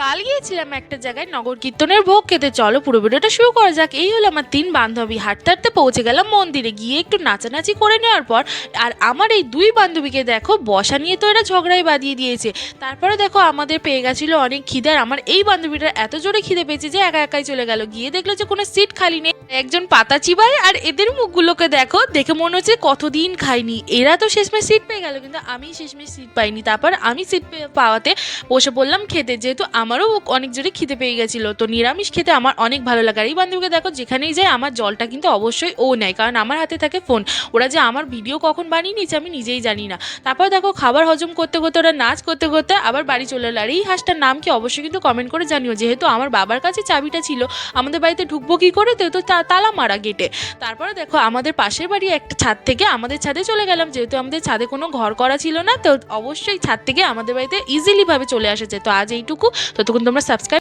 কাল গিয়েছিলাম একটা জায়গায় নগর কীর্তনের ভোগ খেতে, চলো পুরো ভিডিওটা শুরু করা যাক। এই হলো আমার 3 বান্ধবী, হাঁটতে হাঁটতে পৌঁছে গেলাম মন্দিরে, গিয়ে একটু নাচানাচি করে নেওয়ার পর আর আমার এই 2 বান্ধবীকে দেখো বসা নিয়ে তো এরা ঝগড়াই বাঁধিয়ে দিয়েছে। তারপরে দেখো আমাদের পেয়ে গেছিলো অনেক খিদে, আর আমার এই বান্ধবীটার এত জোরে খিদে পেয়েছে যে একা একাই চলে গেল, গিয়ে দেখলো যে কোনো সিট খালি নেই। একজন পাতা চিবায়, আর এদের মুখগুলোকে দেখো, দেখে মনে হচ্ছে কতদিন খাইনি। এরা তো শেষমেশ সিট পেয়ে গেল, কিন্তু আমি শেষমেশ সিট পাইনি। তারপর আমি সিট পাওয়াতে বসে পড়লাম খেতে, যেহেতু আমারও অনেক জোরে খিদে পেয়ে গেছিলো। তো নিরামিষ খেতে আমার অনেক ভালো লাগে, আর এই বান্ধবীকে দেখো যেখানেই যায় আমার জলটা কিন্তু অবশ্যই ও নেয়, কারণ আমার হাতে থাকে ফোন। ওরা যে আমার ভিডিও কখন বানিয়ে নিচ্ছে আমি নিজেই জানি না। তারপর দেখো খাবার হজম করতে করতে ওরা নাচ করতে করতে আবার বাড়ি চলে এলো। আর এই হাঁসটার নাম কি অবশ্যই কিন্তু কমেন্ট করে জানিও, যেহেতু আমার বাবার কাছে চাবিটা ছিল, আমাদের বাড়িতে ঢুকবো কী করে, তো তালা মারা গেটে। তারপরে দেখো আমাদের পাশের বাড়ি একটা ছাদ থেকে আমাদের ছাদে চলে গেলাম, যেহেতু আমাদের ছাদে কোনো ঘর করা ছিল না, তো অবশ্যই ছাদ থেকে আমাদের বাড়িতে ইজিলি ভাবে চলে আসেছে। তো আজ এইটুকু, ততক্ষণ তোমরা সাবস্ক্রাইব